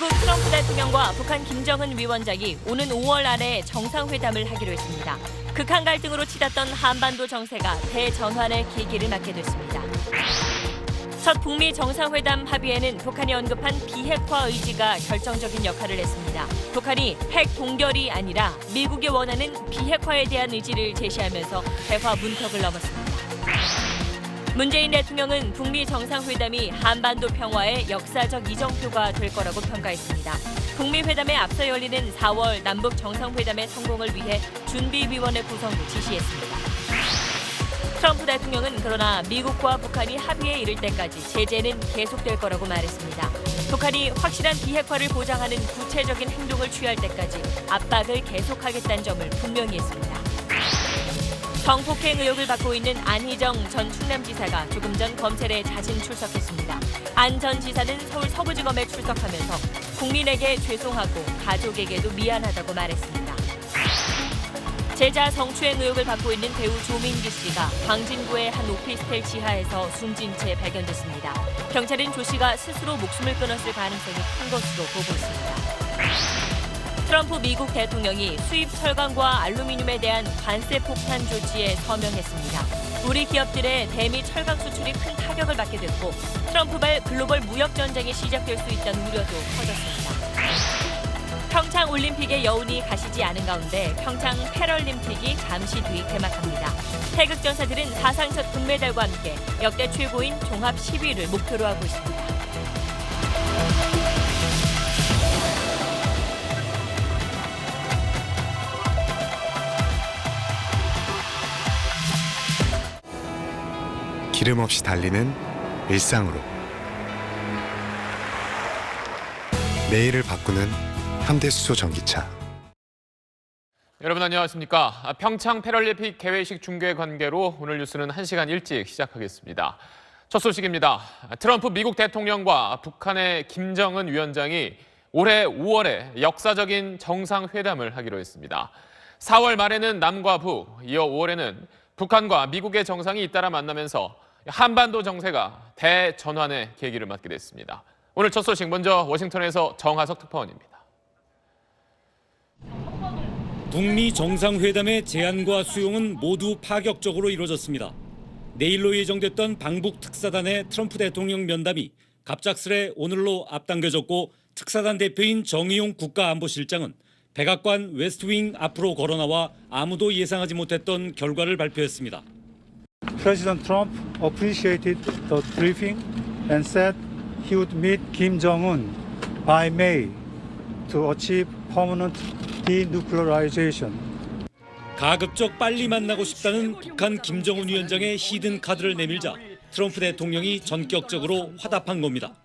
미국 트럼프 대통령과 북한 김정은 위원장이 오는 5월 안에 정상회담을 하기로 했습니다. 극한 갈등으로 치닫던 한반도 정세가 대전환의 계기를 맞게 됐습니다. 첫 북미 정상회담 합의에는 북한이 언급한 비핵화 의지가 결정적인 역할을 했습니다. 북한이 핵 동결이 아니라 미국이 원하는 비핵화에 대한 의지를 제시하면서 대화 문턱을 넘었습니다. 문재인 대통령은 북미 정상회담이 한반도 평화의 역사적 이정표가 될 거라고 평가했습니다. 북미 회담에 앞서 열리는 4월 남북 정상회담의 성공을 위해 준비위원회 구성도 지시했습니다. 트럼프 대통령은 그러나 미국과 북한이 합의에 이를 때까지 제재는 계속될 거라고 말했습니다. 북한이 확실한 비핵화를 보장하는 구체적인 행동을 취할 때까지 압박을 계속하겠다는 점을 분명히 했습니다. 성폭행 의혹을 받고 있는 안희정 전 충남지사가 조금 전 검찰에 자진 출석했습니다. 안 전 지사는 서울 서부지검에 출석하면서 국민에게 죄송하고 가족에게도 미안하다고 말했습니다. 제자 성추행 의혹을 받고 있는 배우 조민기 씨가 광진구의 한 오피스텔 지하에서 숨진 채 발견됐습니다. 경찰은 조 씨가 스스로 목숨을 끊었을 가능성이 큰 것으로 보고 있습니다. 트럼프 미국 대통령이 수입 철강과 알루미늄에 대한 관세 폭탄 조치에 서명했습니다. 우리 기업들의 대미 철강 수출이 큰 타격을 받게 됐고 트럼프발 글로벌 무역 전쟁이 시작될 수 있다는 우려도 커졌습니다. 평창 올림픽의 여운이 가시지 않은 가운데 평창 패럴림픽이 잠시 뒤 개막합니다. 태극 전사들은 사상 첫 금메달과 함께 역대 최고인 종합 10위를 목표로 하고 있습니다. 기름 없이 달리는 일상으로 내일을 바꾸는 현대수소 전기차. 여러분 안녕하십니까. 평창 패럴림픽 개회식 중계 관계로 오늘 뉴스는 1시간 일찍 시작하겠습니다. 첫 소식입니다. 트럼프 미국 대통령과 북한의 김정은 위원장이 올해 5월에 역사적인 정상회담을 하기로 했습니다. 4월 말에는 남과 북, 이어 5월에는 북한과 미국의 정상이 잇따라 만나면서 한반도 정세가 대전환의 계기를 맞게 됐습니다. 오늘 첫 소식 먼저 워싱턴에서 정하석 특파원입니다. 북미 정상회담의 제안과 수용은 모두 파격적으로 이루어졌습니다. 내일로 예정됐던 방북 특사단의 트럼프 대통령 면담이 갑작스레 오늘로 앞당겨졌고 특사단 대표인 정의용 국가안보실장은 백악관 웨스트윙 앞으로 걸어나와 아무도 예상하지 못했던 결과를 발표했습니다. President Trump appreciated the briefing and said he would meet Kim Jong-un by May to achieve permanent denuclearization. 가급적 빨리 만나고 싶다는 북한 김정은 위원장의 히든 카드를 내밀자 트럼프 대통령이 전격적으로 화답한 겁니다.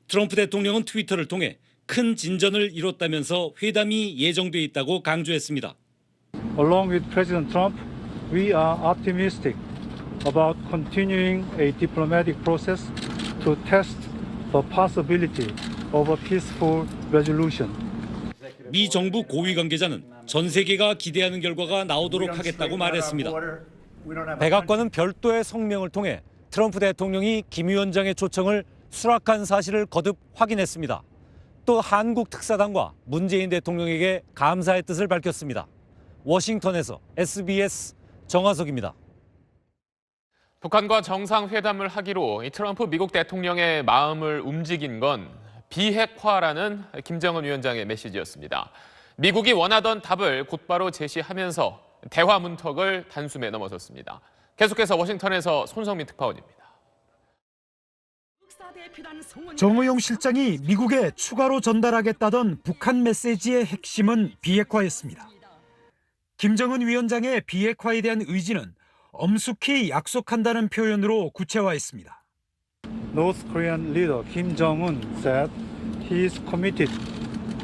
트럼프 대통령은 트위터를 통해 큰 진전을 이뤘다면서 회담이 예정돼 있다고 강조했습니다. Along with President Trump, we are optimistic about continuing a diplomatic process to test the possibility of a peaceful resolution. 미 정부 고위 관계자는 전 세계가 기대하는 결과가 나오도록 하겠다고 말했습니다. 백악관은 별도의 성명을 통해 트럼프 대통령이 김 위원장의 초청을 수락한 사실을 거듭 확인했습니다. 또 한국 특사단과 문재인 대통령에게 감사의 뜻을 밝혔습니다. 워싱턴에서 SBS 정하석입니다. 북한과 정상회담을 하기로 트럼프 미국 대통령의 마음을 움직인 건 비핵화라는 김정은 위원장의 메시지였습니다. 미국이 원하던 답을 곧바로 제시하면서 대화 문턱을 단숨에 넘어섰습니다. 계속해서 워싱턴에서 손성민 특파원입니다. 정의용 실장이 미국에 추가로 전달하겠다던 북한 메시지의 핵심은 비핵화였습니다. 김정은 위원장의 비핵화에 대한 의지는 엄숙히 약속한다는 표현으로 구체화했습니다. North Korean leader Kim Jong-un said he is committed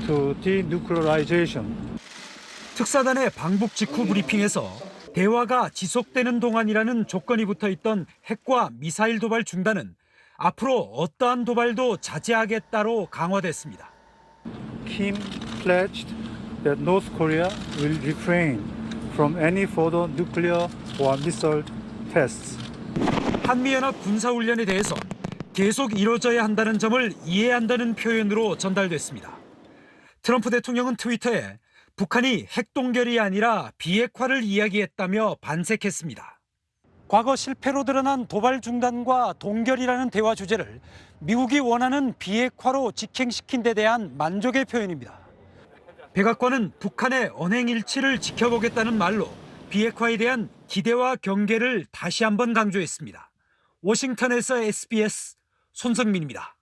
to denuclearization. 특사단의 방북 직후 브리핑에서 대화가 지속되는 동안이라는 조건이 붙어있던 핵과 미사일 도발 중단은 앞으로 어떠한 도발도 자제하겠다로 강화됐습니다. Kim pledged that North Korea will refrain from any further nuclear or missile tests. 한미연합 군사훈련에 대해선 계속 이뤄져야 한다는 점을 이해한다는 표현으로 전달됐습니다. 트럼프 대통령은 트위터에 북한이 핵동결이 아니라 비핵화를 이야기했다며 반색했습니다. 과거 실패로 드러난 도발 중단과 동결이라는 대화 주제를 미국이 원하는 비핵화로 직행시킨 데 대한 만족의 표현입니다. 백악관은 북한의 언행일치를 지켜보겠다는 말로 비핵화에 대한 기대와 경계를 다시 한번 강조했습니다. 워싱턴에서 SBS 손성민입니다.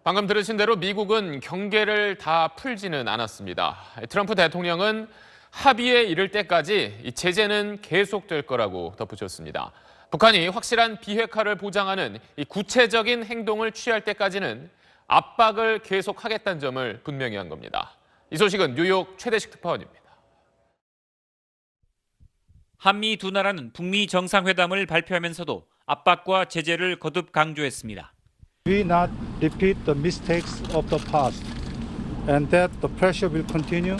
방금 들으신 대로 미국은 경계를 다 풀지는 않았습니다. 트럼프 대통령은 합의에 이를 때까지 이 제재는 계속될 거라고 덧붙였습니다. 북한이 확실한 비핵화를 보장하는 이 구체적인 행동을 취할 때까지는 압박을 계속하겠다는 점을 분명히 한 겁니다. 이 소식은 뉴욕 최대식 특파원입니다. 한미 두 나라는 북미 정상회담을 발표하면서도 압박과 제재를 거듭 강조했습니다. We not repeat the mistakes of the past, and that the pressure will continue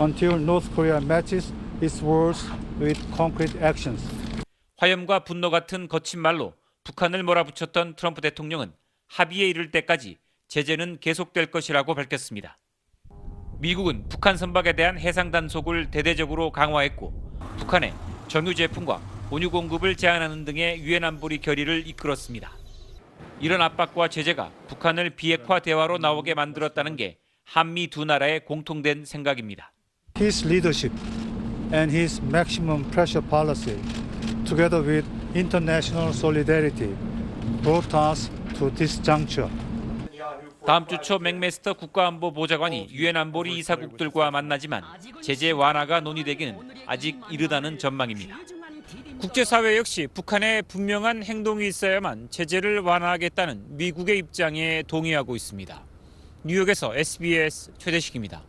until North Korea matches its words with concrete actions. 화염과 분노 같은 거친 말로 북한을 몰아붙였던 트럼프 대통령은 합의에 이를 때까지 제재는 계속될 것이라고 밝혔습니다. 미국은 북한 선박에 대한 해상 단속을 대대적으로 강화했고 북한에 정유 제품과 원유 공급을 제한하는 등의 유엔 안보리 결의를 이끌었습니다. 이런 압박과 제재가 북한을 비핵화 대화로 나오게 만들었다는 게 한미 두 나라의 공통된 생각입니다. His leadership and his maximum pressure policy, together with international solidarity, brought us to this juncture. 다음 주 초 맥메스터 국가안보보좌관이 유엔 안보리 이사국들과 만나지만 제재 완화가 논의되기는 아직 이르다는 전망입니다. 국제사회 역시 북한의 분명한 행동이 있어야만 제재를 완화하겠다는 미국의 입장에 동의하고 있습니다. 뉴욕에서 SBS 최대식입니다.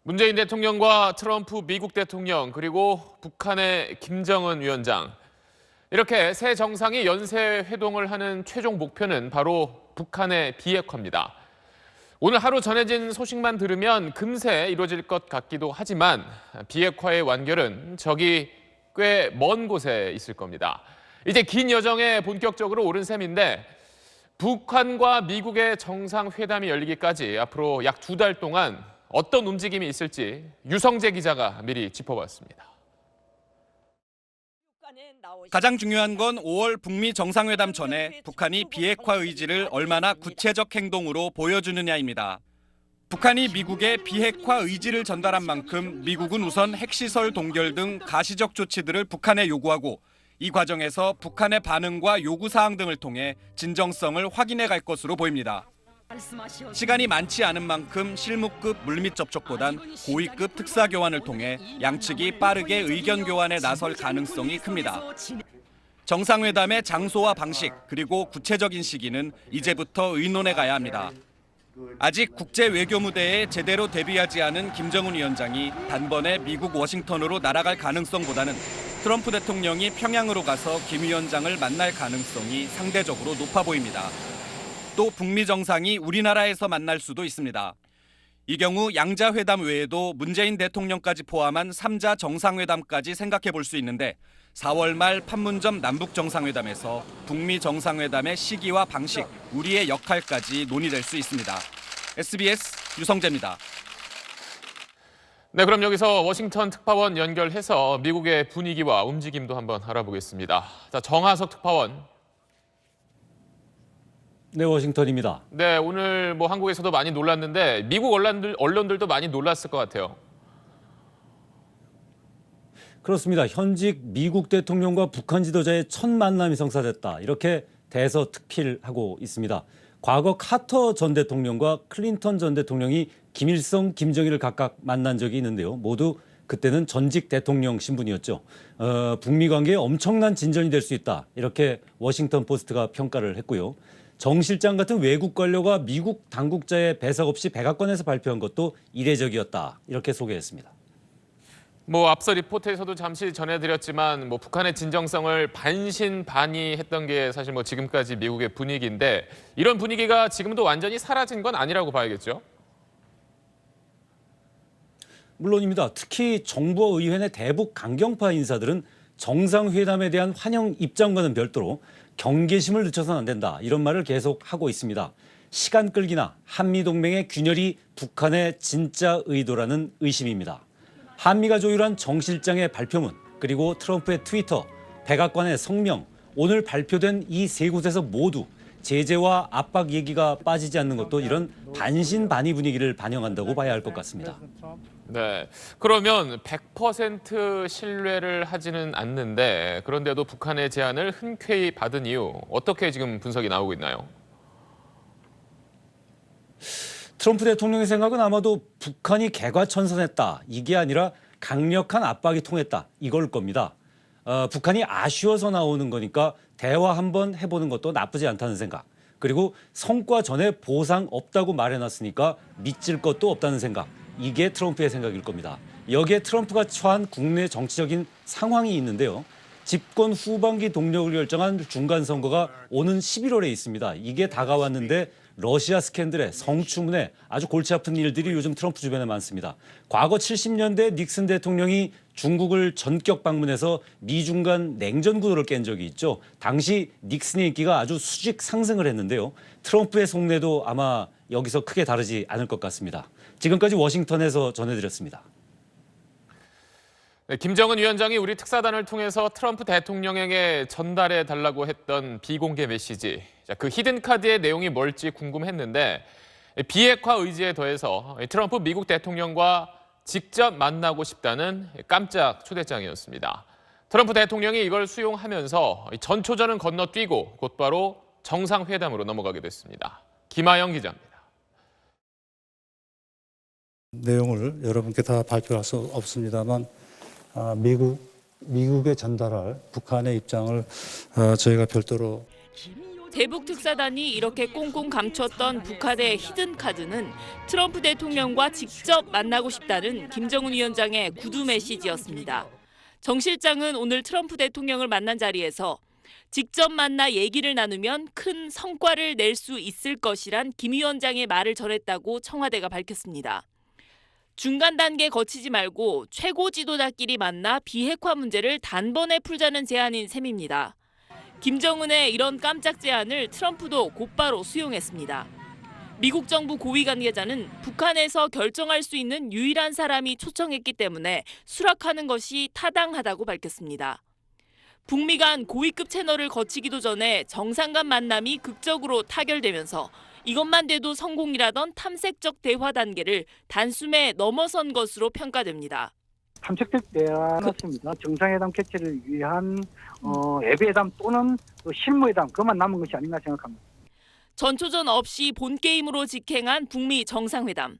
문재인 대통령과 트럼프 미국 대통령 그리고 북한의 김정은 위원장 이렇게 세 정상이 연쇄 회동을 하는 최종 목표는 바로 북한의 비핵화입니다. 오늘 하루 전해진 소식만 들으면 금세 이루어질 것 같기도 하지만 비핵화의 완결은 저기 꽤 먼 곳에 있을 겁니다. 이제 긴 여정에 본격적으로 오른 셈인데 북한과 미국의 정상회담이 열리기까지 앞으로 약 2달 동안 어떤 움직임이 있을지 유성재 기자가 미리 짚어봤습니다. 가장 중요한 건 5월 북미 정상회담 전에 북한이 비핵화 의지를 얼마나 구체적 행동으로 보여주느냐입니다. 북한이 미국에 비핵화 의지를 전달한 만큼 미국은 우선 핵시설 동결 등 가시적 조치들을 북한에 요구하고 이 과정에서 북한의 반응과 요구사항 등을 통해 진정성을 확인해 갈 것으로 보입니다. 시간이 많지 않은 만큼 실무급 물밑 접촉보단 고위급 특사 교환을 통해 양측이 빠르게 의견 교환에 나설 가능성이 큽니다. 정상회담의 장소와 방식 그리고 구체적인 시기는 이제부터 의논해 가야 합니다. 아직 국제 외교 무대에 제대로 데뷔하지 않은 김정은 위원장이 단번에 미국 워싱턴으로 날아갈 가능성보다는 트럼프 대통령이 평양으로 가서 김 위원장을 만날 가능성이 상대적으로 높아 보입니다. 또 북미 정상이 우리나라에서 만날 수도 있습니다. 이 경우 양자 회담 외에도 문재인 대통령까지 포함한 3자 정상회담까지 생각해 볼 수 있는데 4월 말 판문점 남북 정상회담에서 북미 정상회담의 시기와 방식, 우리의 역할까지 논의될 수 있습니다. SBS 유성재입니다. 네, 그럼 여기서 워싱턴 특파원 연결해서 미국의 분위기와 움직임도 한번 알아보겠습니다. 자, 정하석 특파원. 네, 워싱턴입니다. 네, 오늘 뭐 한국에서도 많이 놀랐는데 미국 언론들도 많이 놀랐을 것 같아요. 그렇습니다. 현직 미국 대통령과 북한 지도자의 첫 만남이 성사됐다. 이렇게 대서특필하고 있습니다. 과거 카터 전 대통령과 클린턴 전 대통령이 김일성, 김정일을 각각 만난 적이 있는데요. 모두 그때는 전직 대통령 신분이었죠. 북미 관계에 엄청난 진전이 될 수 있다. 이렇게 워싱턴 포스트가 평가를 했고요. 정 실장 같은 외국 관료가 미국 당국자의 배석 없이 백악관에서 발표한 것도 이례적이었다. 이렇게 소개했습니다. 뭐 앞서 리포트에서도 잠시 전해드렸지만 뭐 북한의 진정성을 반신반의했던 게 사실 뭐 지금까지 미국의 분위기인데 이런 분위기가 지금도 완전히 사라진 건 아니라고 봐야겠죠? 물론입니다. 특히 정부와 의회 내 대북 강경파 인사들은 정상회담에 대한 환영 입장과는 별도로 경계심을 늦춰서는 안 된다. 이런 말을 계속 하고 있습니다. 시간 끌기나 한미동맹의 균열이 북한의 진짜 의도라는 의심입니다. 한미가 조율한 정 실장의 발표문, 그리고 트럼프의 트위터, 백악관의 성명, 오늘 발표된 이 세 곳에서 모두 제재와 압박 얘기가 빠지지 않는 것도 이런 반신반의 분위기를 반영한다고 봐야 할 것 같습니다. 네, 그러면 100% 신뢰를 하지는 않는데 그런데도 북한의 제안을 흔쾌히 받은 이유 어떻게 지금 분석이 나오고 있나요? 트럼프 대통령의 생각은 아마도 북한이 개과천선했다. 이게 아니라 강력한 압박이 통했다. 이걸 겁니다. 북한이 아쉬워서 나오는 거니까 대화 한번 해보는 것도 나쁘지 않다는 생각. 그리고 성과 전에 보상 없다고 말해놨으니까 믿질 것도 없다는 생각. 이게 트럼프의 생각일 겁니다. 여기에 트럼프가 처한 국내 정치적인 상황이 있는데요. 집권 후반기 동력을 결정한 중간선거가 오는 11월에 있습니다. 이게 다가왔는데 러시아 스캔들에 성추문에 아주 골치 아픈 일들이 요즘 트럼프 주변에 많습니다. 과거 70년대 닉슨 대통령이 중국을 전격 방문해서 미중 간 냉전 구도를 깬 적이 있죠. 당시 닉슨의 인기가 아주 수직 상승을 했는데요. 트럼프의 속내도 아마 여기서 크게 다르지 않을 것 같습니다. 지금까지 워싱턴에서 전해드렸습니다. 네, 김정은 위원장이 우리 특사단을 통해서 트럼프 대통령에게 전달해 달라고 했던 비공개 메시지. 그 히든카드의 내용이 뭘지 궁금했는데 비핵화 의지에 더해서 트럼프 미국 대통령과 직접 만나고 싶다는 깜짝 초대장이었습니다. 트럼프 대통령이 이걸 수용하면서 전초전은 건너뛰고 곧바로 정상회담으로 넘어가게 됐습니다. 김하영 기자입니다. 내용을 여러분께 다 발표할 수 없습니다만 미국에 전달할 북한의 입장을 저희가 별도로 대북 특사단이 이렇게 꽁꽁 감췄던 북한의 히든카드는 트럼프 대통령과 직접 만나고 싶다는 김정은 위원장의 구두 메시지였습니다. 정 실장은 오늘 트럼프 대통령을 만난 자리에서 직접 만나 얘기를 나누면 큰 성과를 낼 수 있을 것이란 김 위원장의 말을 전했다고 청와대가 밝혔습니다. 중간 단계 거치지 말고 최고 지도자끼리 만나 비핵화 문제를 단번에 풀자는 제안인 셈입니다. 김정은의 이런 깜짝 제안을 트럼프도 곧바로 수용했습니다. 미국 정부 고위 관계자는 북한에서 결정할 수 있는 유일한 사람이 초청했기 때문에 수락하는 것이 타당하다고 밝혔습니다. 북미 간 고위급 채널을 거치기도 전에 정상 간 만남이 극적으로 타결되면서 이것만 돼도 성공이라던 탐색적 대화 단계를 단숨에 넘어선 것으로 평가됩니다. 탐색적 대화였습니다. 정상회담 개최를 위한 예비회담 또는 실무회담 그만 남은 것이 아닌가 생각합니다. 전초전 없이 본 게임으로 직행한 북미 정상회담.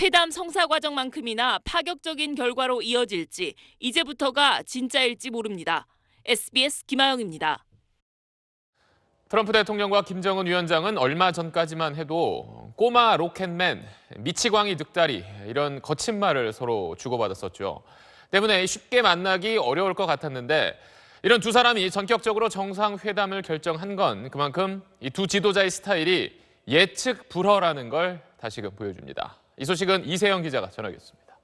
회담 성사 과정만큼이나 파격적인 결과로 이어질지 이제부터가 진짜일지 모릅니다. SBS 김하영입니다. 트럼프 대통령과 김정은 위원장은 얼마 전까지만 해도 꼬마 로켓맨, 미치광이 늑다리 이런 거친 말을 서로 주고받았었죠. 때문에 쉽게 만나기 어려울 것 같았는데 이런 두 사람이 전격적으로 정상회담을 결정한 건 그만큼 이 두 지도자의 스타일이 예측 불허라는 걸 다시금 보여줍니다. 이 소식은 이세영 기자가 전하겠습니다.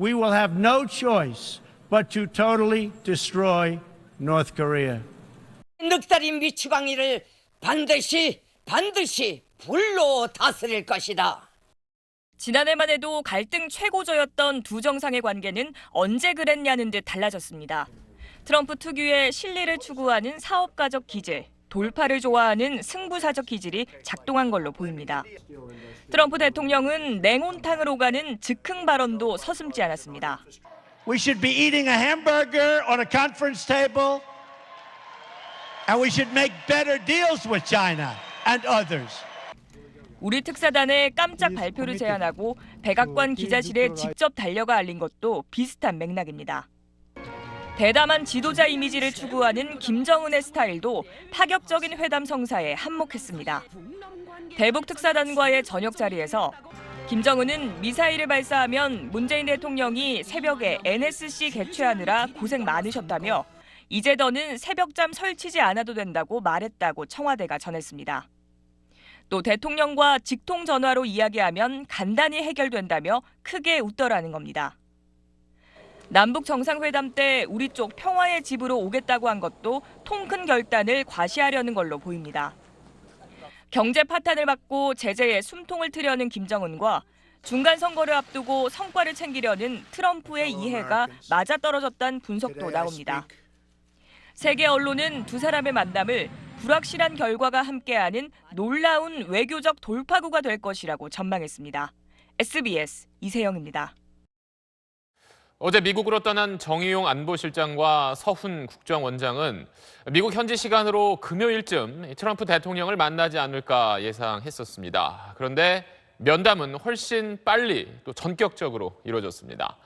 We will have no choice but to totally destroy North Korea. 늑다리 미치광이를 반드시 불로 다스릴 것이다. 지난해만 해도 갈등 최고조였던 두 정상의 관계는 언제 그랬냐는 듯 달라졌습니다. 트럼프 특유의 실리를 추구하는 사업가적 기질, 돌파를 좋아하는 승부사적 기질이 작동한 걸로 보입니다. 트럼프 대통령은 냉온탕을 오가는 즉흥 발언도 서슴지 않았습니다. We should be eating a hamburger on a conference table, and we should make better deals with China and others. 우리 특사단의 깜짝 발표를 제안하고 백악관 기자실에 직접 달려가 알린 것도 비슷한 맥락입니다. 대담한 지도자 이미지를 추구하는 김정은의 스타일도 파격적인 회담 성사에 한몫했습니다. 대북 특사단과의 저녁 자리에서 김정은은 미사일을 발사하면 문재인 대통령이 새벽에 NSC 개최하느라 고생 많으셨다며 이제 더는 새벽잠 설치지 않아도 된다고 말했다고 청와대가 전했습니다. 또 대통령과 직통 전화로 이야기하면 간단히 해결된다며 크게 웃더라는 겁니다. 남북 정상회담 때 우리 쪽 평화의 집으로 오겠다고 한 것도 통 큰 결단을 과시하려는 걸로 보입니다. 경제 파탄을 받고 제재에 숨통을 트려는 김정은과 중간 선거를 앞두고 성과를 챙기려는 트럼프의 이해가 맞아떨어졌다는 분석도 나옵니다. 세계 언론은 두 사람의 만남을 불확실한 결과가 함께하는 놀라운 외교적 돌파구가 될 것이라고 전망했습니다. SBS 이세영입니다. 어제 미국으로 떠난 정의용 안보실장과 서훈 국정원장은 미국 현지 시간으로 금요일쯤 트럼프 대통령을 만나지 않을까 예상했었습니다. 그런데 면담은 훨씬 빨리 또 전격적으로 이루어졌습니다.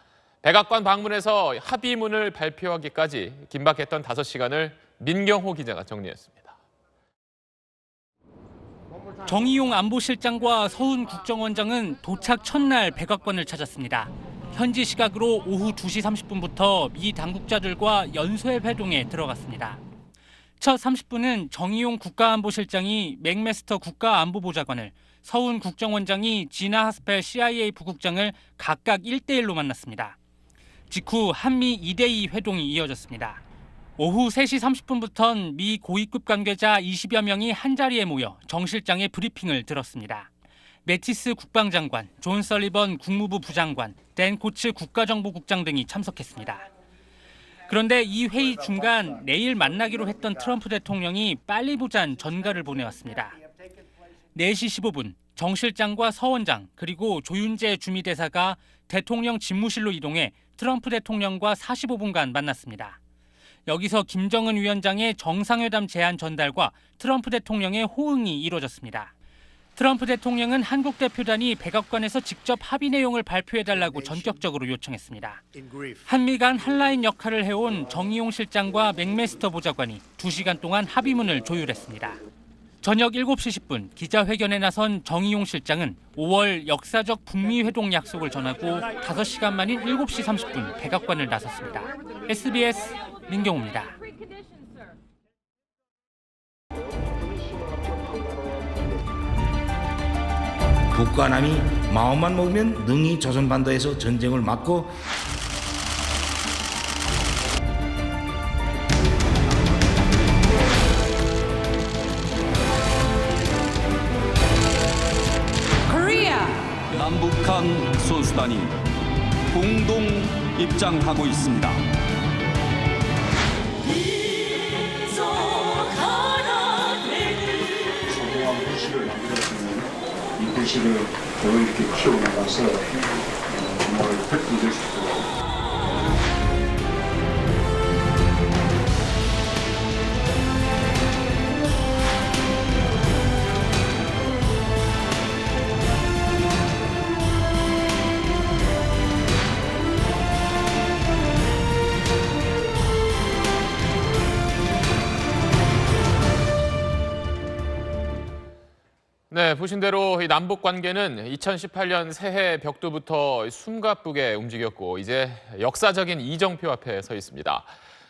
백악관 방문해서 합의문을 발표하기까지 긴박했던 5시간을 민경호 기자가 정리했습니다. 정의용 안보실장과 서훈 국정원장은 도착 첫날 백악관을 찾았습니다. 현지 시각으로 오후 2시 30분부터 미 당국자들과 연쇄 회동에 들어갔습니다. 첫 30분은 정의용 국가안보실장이 맥메스터 국가안보보좌관을, 서훈 국정원장이 지나 하스펠 CIA 부국장을 각각 1대1로 만났습니다. 직후 한미 2대2 회동이 이어졌습니다. 오후 3시 30분부터는 미 고위급 관계자 20여 명이 한자리에 모여 정 실장의 브리핑을 들었습니다. 매티스 국방장관, 존 설리번 국무부 부장관, 댄 코츠 국가정보국장 등이 참석했습니다. 그런데 이 회의 중간 내일 만나기로 했던 트럼프 대통령이 빨리 보잔 전가를 보내왔습니다. 4시 15분 정 실장과 서 원장 그리고 조윤재 주미대사가 대통령 집무실로 이동해 트럼프 대통령과 45분간 만났습니다. 여기서 김정은 위원장의 정상회담 제안 전달과 트럼프 대통령의 호응이 이루어졌습니다. 트럼프 대통령은 한국 대표단이 백악관에서 직접 합의 내용을 발표해달라고 전격적으로 요청했습니다. 한미 간 한라인 역할을 해온 정의용 실장과 맥메스터 보좌관이 2시간 동안 합의문을 조율했습니다. 저녁 7시 10분 기자회견에 나선 정의용 실장은 5월 역사적 북미 회동 약속을 전하고 5시간 만인 7시 30분 백악관을 나섰습니다. SBS 민경호입니다. 북과 남이 마음만 먹으면 능히 조선반도에서 전쟁을 막고 남북한 선수단이 공동 입장하고 있습니다. 소중한 불씨를 만들었으면 이 불씨를 더 이렇게 키워나가서 정말 획기될 수 있도록 네, 보신 대로 이 남북 관계는 2018년 새해 벽두부터 숨가쁘게 움직였고 이제 역사적인 이정표 앞에 서 있습니다.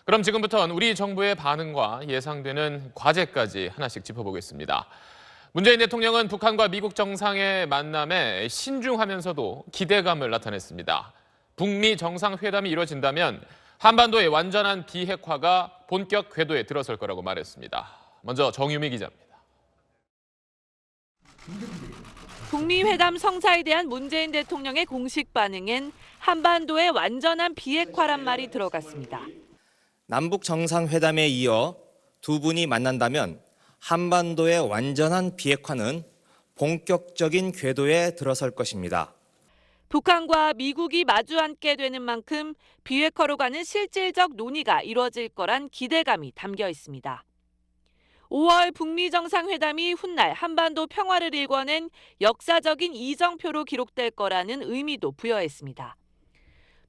그럼 지금부터는 우리 정부의 반응과 예상되는 과제까지 하나씩 짚어보겠습니다. 문재인 대통령은 북한과 미국 정상의 만남에 신중하면서도 기대감을 나타냈습니다. 북미 정상회담이 이루어진다면 한반도의 완전한 비핵화가 본격 궤도에 들어설 거라고 말했습니다. 먼저 정유미 기자입니다. 북미 회담 성사에 대한 문재인 대통령의 공식 반응엔 한반도의 완전한 비핵화란 말이 들어갔습니다. 남북 정상회담에 이어 두 분이 만난다면 한반도의 완전한 비핵화는 본격적인 궤도에 들어설 것입니다. 북한과 미국이 마주 앉게 되는 만큼 비핵화로 가는 실질적 논의가 이루어질 거란 기대감이 담겨 있습니다. 5월 북미 정상회담이 훗날 한반도 평화를 일궈낸 역사적인 이정표로 기록될 거라는 의미도 부여했습니다.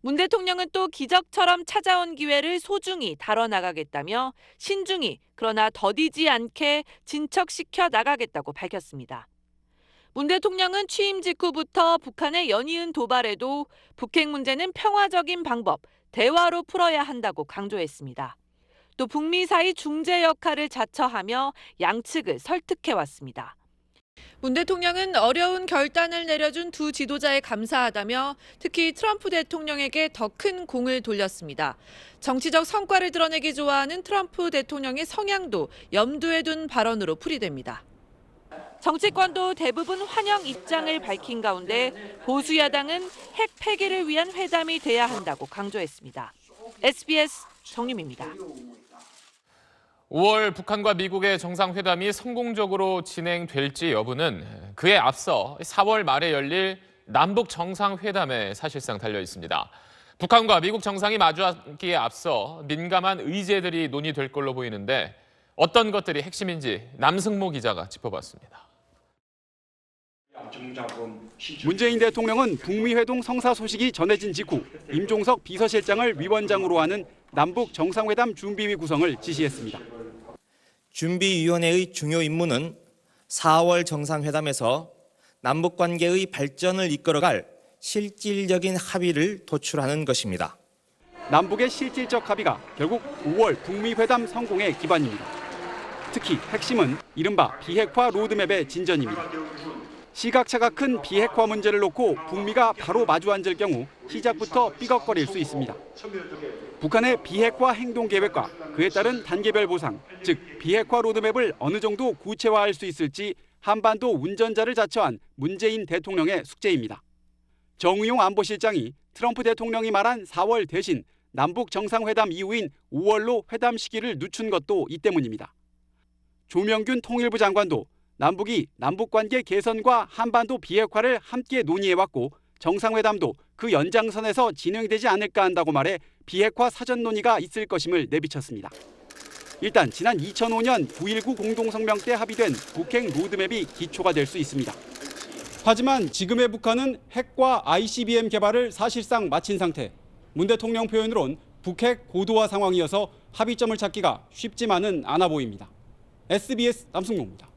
문 대통령은 또 기적처럼 찾아온 기회를 소중히 다뤄나가겠다며 신중히 그러나 더디지 않게 진척시켜 나가겠다고 밝혔습니다. 문 대통령은 취임 직후부터 북한의 연이은 도발에도 북핵 문제는 평화적인 방법, 대화로 풀어야 한다고 강조했습니다. 또 북미 사이 중재 역할을 자처하며 양측을 설득해왔습니다. 문 대통령은 어려운 결단을 내려준 두 지도자에 감사하다며 특히 트럼프 대통령에게 더 큰 공을 돌렸습니다. 정치적 성과를 드러내기 좋아하는 트럼프 대통령의 성향도 염두에 둔 발언으로 풀이됩니다. 정치권도 대부분 환영 입장을 밝힌 가운데 보수 야당은 핵 폐기를 위한 회담이 돼야 한다고 강조했습니다. SBS 정유미입니다. 5월 북한과 미국의 정상회담이 성공적으로 진행될지 여부는 그에 앞서 4월 말에 열릴 남북 정상회담에 사실상 달려 있습니다. 북한과 미국 정상이 마주하기에 앞서 민감한 의제들이 논의될 걸로 보이는데 어떤 것들이 핵심인지 남승모 기자가 짚어봤습니다. 문재인 대통령은 북미 회동 성사 소식이 전해진 직후 임종석 비서실장을 위원장으로 하는 남북 정상회담 준비위 구성을 지시했습니다. 준비위원회의 중요 임무는 4월 정상회담에서 남북관계의 발전을 이끌어갈 실질적인 합의를 도출하는 것입니다. 남북의 실질적 합의가 결국 5월 북미 회담 성공의 기반입니다. 특히 핵심은 이른바 비핵화 로드맵의 진전입니다. 시각차가 큰 비핵화 문제를 놓고 북미가 바로 마주 앉을 경우 시작부터 삐걱거릴 수 있습니다. 북한의 비핵화 행동계획과 그에 따른 단계별 보상, 즉 비핵화 로드맵을 어느 정도 구체화할 수 있을지 한반도 운전자를 자처한 문재인 대통령의 숙제입니다. 정의용 안보실장이 트럼프 대통령이 말한 4월 대신 남북 정상회담 이후인 5월로 회담 시기를 늦춘 것도 이 때문입니다. 조명균 통일부 장관도 남북이 남북관계 개선과 한반도 비핵화를 함께 논의해왔고 정상회담도 그 연장선에서 진행되지 않을까 한다고 말해 비핵화 사전 논의가 있을 것임을 내비쳤습니다. 일단 지난 2005년 9.19 공동성명 때 합의된 북핵 로드맵이 기초가 될 수 있습니다. 하지만 지금의 북한은 핵과 ICBM 개발을 사실상 마친 상태. 문 대통령 표현으론 북핵 고도화 상황이어서 합의점을 찾기가 쉽지만은 않아 보입니다. SBS 남승모입니다.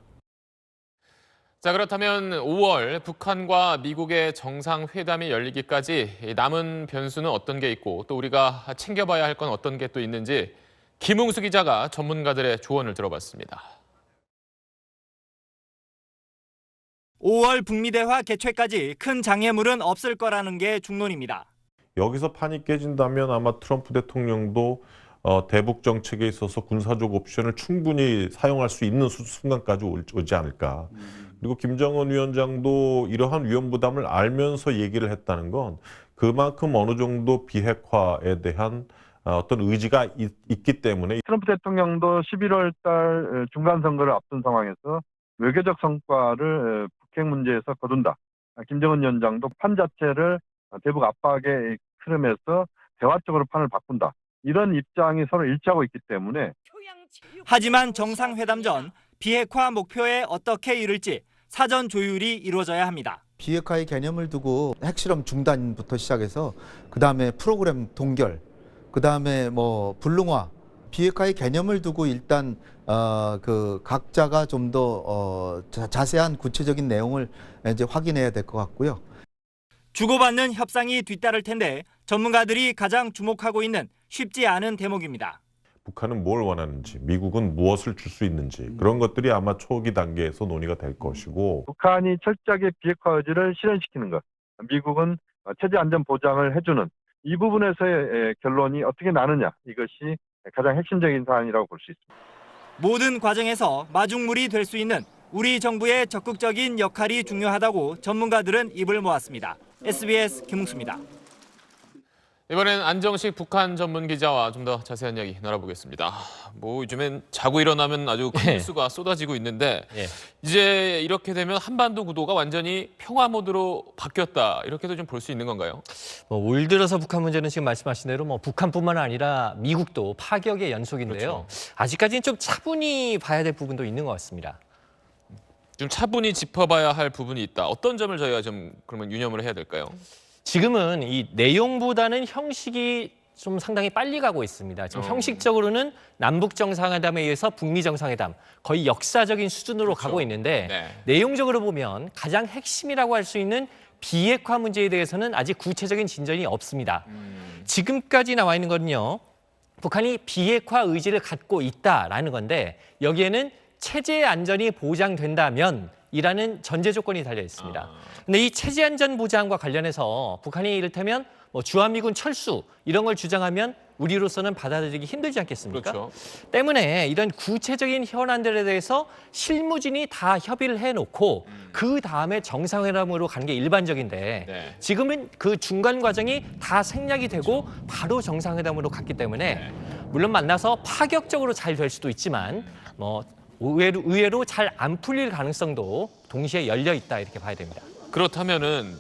자, 그렇다면 5월 북한과 미국의 정상회담이 열리기까지 남은 변수는 어떤 게 있고 또 우리가 챙겨봐야 할 건 어떤 게 또 있는지 김웅수 기자가 전문가들의 조언을 들어봤습니다. 5월 북미 대화 개최까지 큰 장애물은 없을 거라는 게 중론입니다. 여기서 판이 깨진다면 아마 트럼프 대통령도 대북 정책에 있어서 군사적 옵션을 충분히 사용할 수 있는 순간까지 오지 않을까. 그리고 김정은 위원장도 이러한 위험 부담을 알면서 얘기를 했다는 건 그만큼 어느 정도 비핵화에 대한 어떤 의지가 있기 때문에 트럼프 대통령도 11월 달 중간 선거를 앞둔 상황에서 외교적 성과를 북핵 문제에서 거둔다. 김정은 위원장도 판 자체를 대북 압박의 흐름에서 대화적으로 판을 바꾼다. 이런 입장이 서로 일치하고 있기 때문에 하지만 정상회담 전 비핵화 목표에 어떻게 이룰지 사전 조율이 이루어져야 합니다. 비핵화의 개념을 두고 핵실험 중단부터 시작해서 그다음에 프로그램 동결, 그다음에 뭐 불능화, 비핵화의 개념을 두고 일단 그 각자가 좀 더 자세한 구체적인 내용을 이제 확인해야 될 것 같고요. 주고받는 협상이 뒤따를 텐데 전문가들이 가장 주목하고 있는 쉽지 않은 대목입니다. 북한은 뭘 원하는지, 미국은 무엇을 줄 수 있는지 그런 것들이 아마 초기 단계에서 논의가 될 것이고 북한이 철저하게 비핵화 의지를 실현시키는 것, 미국은 체제 안전 보장을 해주는 이 부분에서의 결론이 어떻게 나느냐 이것이 가장 핵심적인 사안이라고 볼 수 있습니다. 모든 과정에서 마중물이 될 수 있는 우리 정부의 적극적인 역할이 중요하다고 전문가들은 입을 모았습니다. SBS 김웅수입니다. 이번엔 안정식 북한 전문 기자와 좀 더 자세한 이야기 나눠보겠습니다. 뭐 요즘엔 자고 일어나면 아주 큰 뉴스가 쏟아지고 있는데 이제 이렇게 되면 한반도 구도가 완전히 평화 모드로 바뀌었다 이렇게도 좀 볼 수 있는 건가요? 올 들어서 북한 문제는 지금 말씀하신 대로 북한뿐만 아니라 미국도 파격의 연속인데요. 그렇죠. 아직까지는 좀 차분히 봐야 될 부분도 있는 것 같습니다. 좀 차분히 짚어봐야 할 부분이 있다. 어떤 점을 저희가 좀 그러면 유념을 해야 될까요? 지금은 이 내용보다는 형식이 좀 상당히 빨리 가고 있습니다. 지금 형식적으로는 남북 정상회담에 의해서 북미 정상회담 거의 역사적인 수준으로 가고 있는데 내용적으로 보면 가장 핵심이라고 할 수 있는 비핵화 문제에 대해서는 아직 구체적인 진전이 없습니다. 지금까지 나와 있는 거는요. 북한이 비핵화 의지를 갖고 있다라는 건데 여기에는 체제 안전이 보장된다면 이라는 전제 조건이 달려 있습니다. 근데 이 체제 안전 보장과 관련해서 북한이 이를테면 뭐 주한미군 철수 이런 걸 주장하면 우리로서는 받아들이기 힘들지 않겠습니까? 그렇죠. 때문에 이런 구체적인 현안들에 대해서 실무진이 다 협의를 해놓고 그 다음에 정상회담으로 가는 게 일반적인데 네. 지금은 그 중간 과정이 다 생략이 되고 바로 정상회담으로 갔기 때문에 물론 만나서 파격적으로 잘 될 수도 있지만 뭐 의외로 잘 안 풀릴 가능성도 동시에 열려 있다 이렇게 봐야 됩니다. 그렇다면은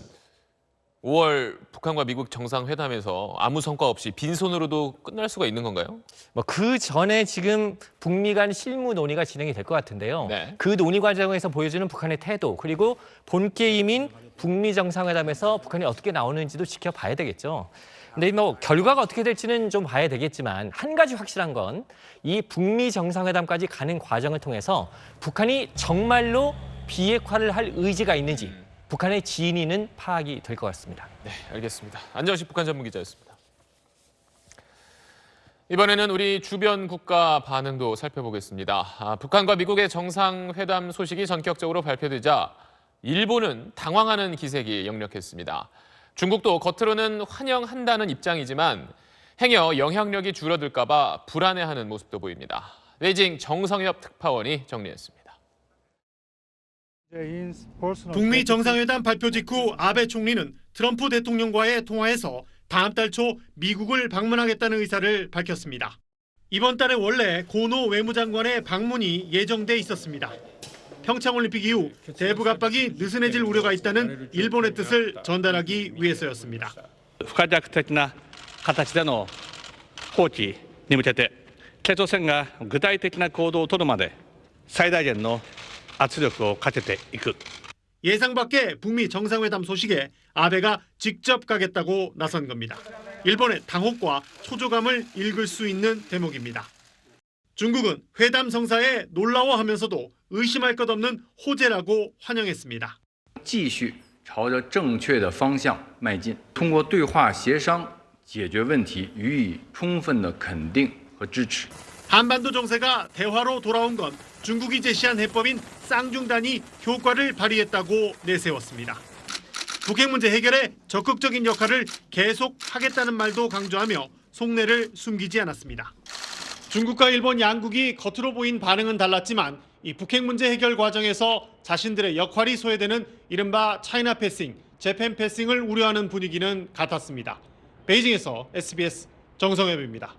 5월 북한과 미국 정상회담에서 아무 성과 없이 빈손으로도 끝날 수가 있는 건가요? 뭐 그 전에 지금 북미 간 실무 논의가 진행이 될 것 같은데요. 네. 그 논의 과정에서 보여주는 북한의 태도 그리고 본 게임인 북미 정상회담에서 북한이 어떻게 나오는지도 지켜봐야 되겠죠. 근데 뭐 결과가 어떻게 될지는 좀 봐야 되겠지만 한 가지 확실한 건 이 북미 정상회담까지 가는 과정을 통해서 북한이 정말로 비핵화를 할 의지가 있는지 북한의 진위는 파악이 될 것 같습니다. 네, 알겠습니다. 안정식 북한 전문기자였습니다. 이번에는 우리 주변 국가 반응도 살펴보겠습니다. 북한과 미국의 정상회담 소식이 전격적으로 발표되자 일본은 당황하는 기색이 역력했습니다. 중국도 겉으로는 환영한다는 입장이지만 행여 영향력이 줄어들까 봐 불안해하는 모습도 보입니다. 베이징 정성엽 특파원이 정리했습니다. 북미 정상회담 발표 직후 아베 총리는 트럼프 대통령과의 통화에서 다음 달 초 미국을 방문하겠다는 의사를 밝혔습니다. 이번 달에 원래 고노 외무장관의 방문이 예정돼 있었습니다. 평창올림픽 이후 대북 압박이 느슨해질 우려가 있다는 일본의 뜻을 전달하기 위해서였습니다. 不可逆的な形での放棄に向けて北朝鮮が具体的な行動を取るまで最大限の圧力をかけていく. 예상 밖의 북미 정상회담 소식에 아베가 직접 가겠다고 나선 겁니다. 일본의 당혹과 초조감을 읽을 수 있는 대목입니다. 중국은 회담 성사에 놀라워하면서도 의심할 것 없는 호재라고 환영했습니다. 继续朝着正确的方向迈进，通过对话协商解决问题，予以充分的肯定和支持。 한반도 정세가 대화로 돌아온 건 중국이 제시한 해법인 쌍중단이 효과를 발휘했다고 내세웠습니다. 북핵 문제 해결에 적극적인 역할을 계속하겠다는 말도 강조하며 속내를 숨기지 않았습니다. 중국과 일본 양국이 겉으로 보인 반응은 달랐지만 이 북핵 문제 해결 과정에서 자신들의 역할이 소외되는 이른바 차이나 패싱, 재팬 패싱을 우려하는 분위기는 같았습니다. 베이징에서 SBS 정성엽입니다.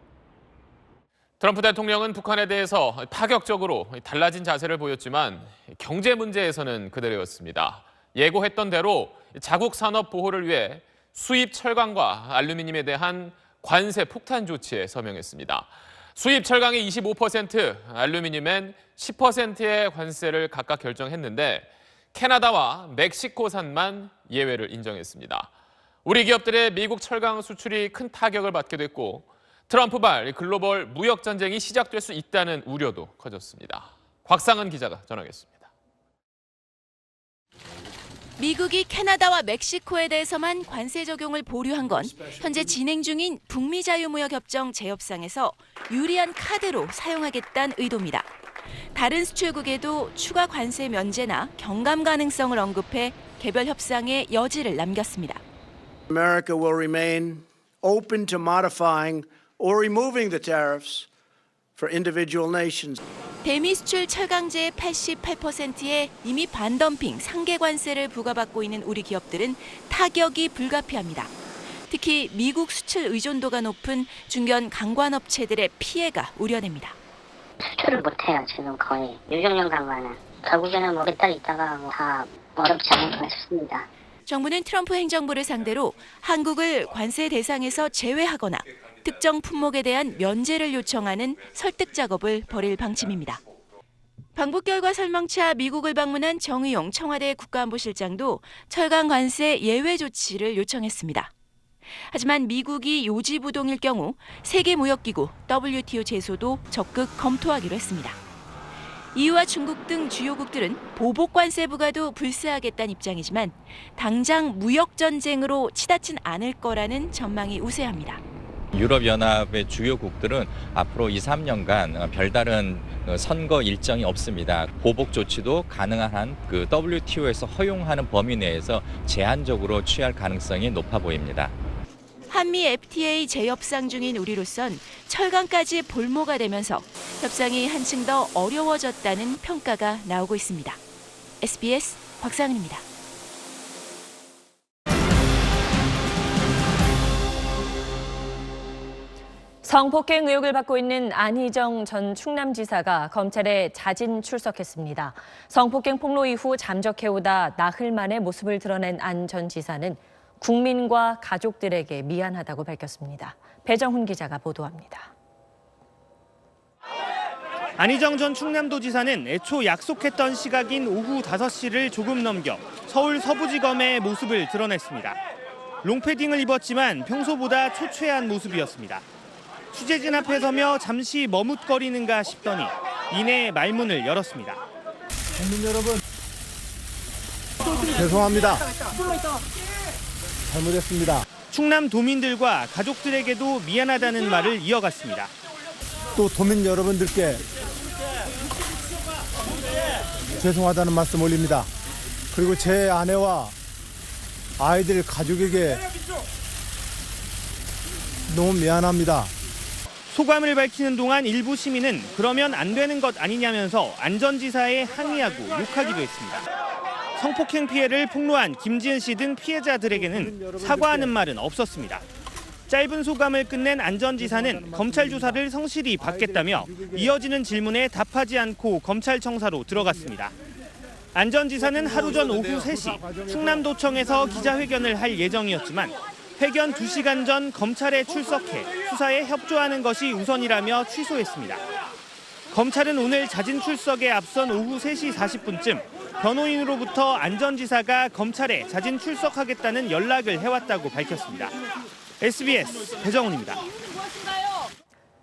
트럼프 대통령은 북한에 대해서 파격적으로 달라진 자세를 보였지만 경제 문제에서는 그대로였습니다. 예고했던 대로 자국 산업 보호를 위해 수입 철강과 알루미늄에 대한 관세 폭탄 조치에 서명했습니다. 수입 철강에 25%, 알루미늄엔 10%의 관세를 각각 결정했는데 캐나다와 멕시코산만 예외를 인정했습니다. 우리 기업들의 미국 철강 수출이 큰 타격을 받게 됐고 트럼프발 글로벌 무역 전쟁이 시작될 수 있다는 우려도 커졌습니다. 곽상은 기자가 전하겠습니다. 미국이 캐나다와 멕시코에 대해서만 관세 적용을 보류한 건 현재 진행 중인 북미 자유무역협정 재협상에서 유리한 카드로 사용하겠다는 의도입니다. 다른 수출국에도 추가 관세 면제나 경감 가능성을 언급해 개별 협상에 여지를 남겼습니다. America will remain open to modifying or removing the tariffs for individual nations. 대미 수출 철강제의 88%에 이미 반덤핑 상계 관세를 부과받고 있는 우리 기업들은 타격이 불가피합니다. 특히 미국 수출 의존도가 높은 중견 강관업체들의 피해가 우려됩니다. 수출을 못해요. 지금 거의 6~6년간 만에. 결국에는 몇 달 있다가 다 어렵지 않을까 싶습니다. 정부는 트럼프 행정부를 상대로 한국을 관세 대상에서 제외하거나 특정 품목에 대한 면제를 요청하는 설득 작업을 벌일 방침입니다. 방북 결과 설명차 미국을 방문한 정의용 청와대 국가안보실장도 철강 관세 예외 조치를 요청했습니다. 하지만 미국이 요지부동일 경우 세계무역기구 WTO 제소도 적극 검토하기로 했습니다. EU와 중국 등 주요국들은 보복 관세 부과도 불사하겠다는 입장이지만 당장 무역 전쟁으로 치닫진 않을 거라는 전망이 우세합니다. 유럽연합의 주요국들은 앞으로 2, 3년간 별다른 선거 일정이 없습니다. 보복 조치도 가능한 한 그 WTO에서 허용하는 범위 내에서 제한적으로 취할 가능성이 높아 보입니다. 한미 FTA 재협상 중인 우리로선 철강까지 볼모가 되면서 협상이 한층 더 어려워졌다는 평가가 나오고 있습니다. SBS 곽상은입니다. 성폭행 의혹을 받고 있는 안희정 전 충남지사가 검찰에 자진 출석했습니다. 성폭행 폭로 이후 잠적해오다 나흘 만에 모습을 드러낸 안 전 지사는 국민과 가족들에게 미안하다고 밝혔습니다. 배정훈 기자가 보도합니다. 안희정 전 충남도지사는 애초 약속했던 시각인 오후 5시를 조금 넘겨 서울 서부지검에 모습을 드러냈습니다. 롱패딩을 입었지만 평소보다 초췌한 모습이었습니다. 취재진 앞에 서며 잠시 머뭇거리는가 싶더니 이내 말문을 열었습니다. 국민 여러분, 죄송합니다. 잘못했습니다. 충남 도민들과 가족들에게도 미안하다는 말을 이어갔습니다. 또 도민 여러분들께 죄송하다는 말씀 올립니다. 그리고 제 아내와 아이들 가족에게 너무 미안합니다. 소감을 밝히는 동안 일부 시민은 그러면 안 되는 것 아니냐면서 안 전 지사에 항의하고 욕하기도 했습니다. 성폭행 피해를 폭로한 김지은 씨 등 피해자들에게는 사과하는 말은 없었습니다. 짧은 소감을 끝낸 안 전 지사는 검찰 조사를 성실히 받겠다며 이어지는 질문에 답하지 않고 검찰청사로 들어갔습니다. 안 전 지사는 하루 전 오후 3시 충남도청에서 기자회견을 할 예정이었지만 회견 2시간 전 검찰에 출석해 수사에 협조하는 것이 우선이라며 취소했습니다. 검찰은 오늘 자진 출석에 앞선 오후 3시 40분쯤 변호인으로부터 안 전 지사가 검찰에 자진 출석하겠다는 연락을 해왔다고 밝혔습니다. SBS 배정훈입니다.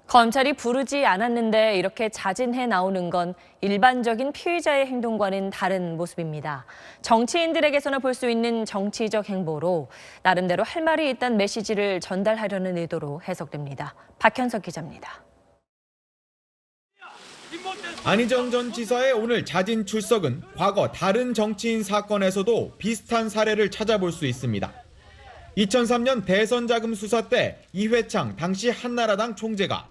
검찰이 부르지 않았는데 이렇게 자진해 나오는 건 일반적인 피의자의 행동과는 다른 모습입니다. 정치인들에게서나 볼 수 있는 정치적 행보로 나름대로 할 말이 있다는 메시지를 전달하려는 의도로 해석됩니다. 박현석 기자입니다. 안희정 전 지사의 오늘 자진 출석은 과거 다른 정치인 사건에서도 비슷한 사례를 찾아볼 수 있습니다. 2003년 대선 자금 수사 때 이회창 당시 한나라당 총재가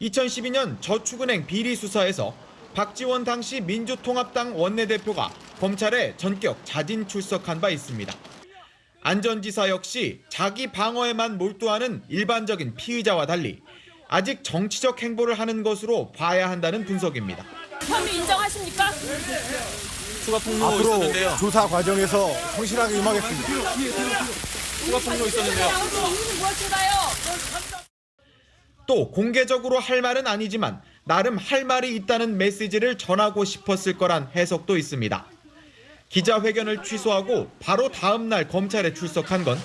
2012년 저축은행 비리 수사에서 박지원 당시 민주통합당 원내대표가 검찰에 전격 자진 출석한 바 있습니다. 안 전 지사 역시 자기 방어에만 몰두하는 일반적인 피의자와 달리 아직 정치적 행보를 하는 것으로 봐야 한다는 분석입니다. 혐의 인정하십니까? 추가 폭로 앞으로 있었는데요. 조사 과정에서 성실하게 임하겠습니다. 추가 폭로 있었는데요. 무엇인가요? 또 공개적으로 할 말은 아니지만 나름 할 말이 있다는 메시지를 전하고 싶었을 거란 해석도 있습니다. 기자회견을 취소하고 바로 다음 날 검찰에 출석한 건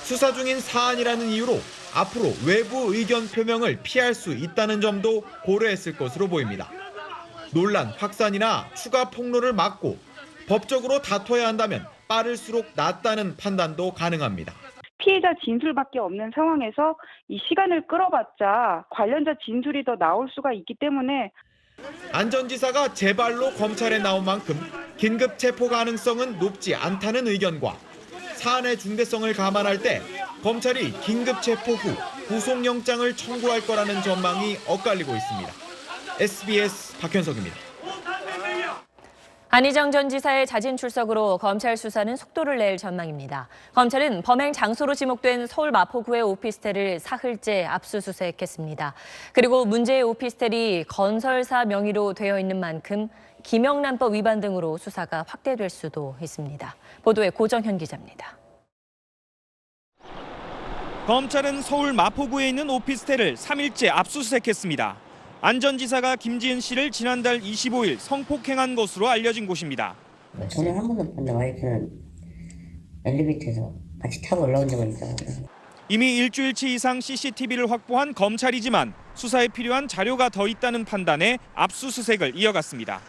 수사 중인 사안이라는 이유로 앞으로 외부 의견 표명을 피할 수 있다는 점도 고려했을 것으로 보입니다. 논란 확산이나 추가 폭로를 막고 법적으로 다퉈야 한다면 빠를수록 낫다는 판단도 가능합니다. 피해자 진술밖에 없는 상황에서 이 시간을 끌어봤자 관련자 진술이 더 나올 수가 있기 때문에 안 전 지사가 제발로 검찰에 나온 만큼 긴급 체포 가능성은 높지 않다는 의견과 사안의 중대성을 감안할 때 검찰이 긴급 체포 후 구속영장을 청구할 거라는 전망이 엇갈리고 있습니다. SBS 박현석입니다. 안희정 전 지사의 자진 출석으로 검찰 수사는 속도를 낼 전망입니다. 검찰은 범행 장소로 지목된 서울 마포구의 오피스텔을 사흘째 압수수색했습니다. 그리고 문제의 오피스텔이 건설사 명의로 되어 있는 만큼 김영란법 위반 등으로 수사가 확대될 수도 있습니다. 보도에 고정현 기자입니다. 검찰은 서울 마포구에 있는 오피스텔을 3일째 압수수색했습니다. 안 전 지사가 김지은 씨를 지난달 25일 성폭행한 것으로 알려진 곳입니다. 저는 한 번도 봤는데 와이프는 엘리베이터에서 같이 타고 올라온 적은 있어요. 이미 일주일치 이상 CCTV를 확보한 검찰이지만 수사에 필요한 자료가 더 있다는 판단에 압수수색을 이어갔습니다.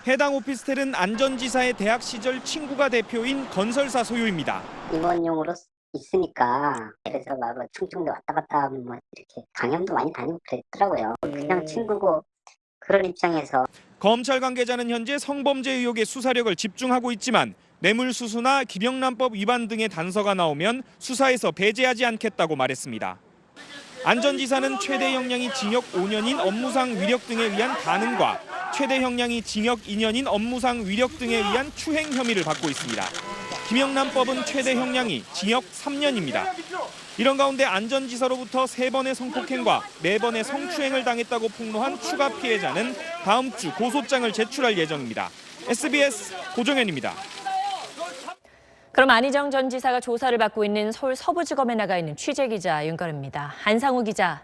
해당 오피스텔은 안 전 지사의 대학 시절 친구가 대표인 건설사 소유입니다. 임원용으로 있으니까 그래서 막 충청도 왔다 갔다 하면 뭐 이렇게 강연도 많이 다니고 그랬더라고요. 그냥 친구고 그런 입장에서 검찰 관계자는 현재 성범죄 의혹의 수사력을 집중하고 있지만 뇌물수수나 김영란법 위반 등의 단서가 나오면 수사에서 배제하지 않겠다고 말했습니다. 안전지사는 최대 형량이 징역 5년인 업무상 위력 등에 의한 간음과 최대 형량이 징역 2년인 업무상 위력 등에 의한 추행 혐의를 받고 있습니다. 김영란법은 최대 형량이 징역 3년입니다. 이런 가운데 안전지사로부터 3번의 성폭행과 4번의 성추행을 당했다고 폭로한 추가 피해자는 다음 주 고소장을 제출할 예정입니다. SBS 고정현입니다. 그럼 안희정 전 지사가 조사를 받고 있는 서울 서부지검에 나가 있는 취재기자 윤걸입니다. 안상우 기자.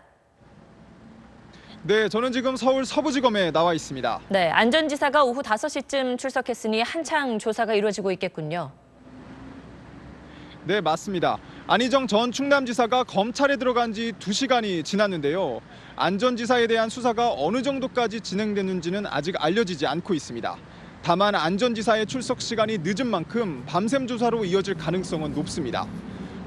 네, 저는 지금 서울 서부지검에 나와 있습니다. 네, 안 전 지사가 오후 5시쯤 출석했으니 한창 조사가 이루어지고 있겠군요. 네, 맞습니다. 안희정 전 충남지사가 검찰에 들어간 지 2시간이 지났는데요. 안 전 지사에 대한 수사가 어느 정도까지 진행되는지는 아직 알려지지 않고 있습니다. 다만 안 전 지사의 출석 시간이 늦은 만큼 밤샘 조사로 이어질 가능성은 높습니다.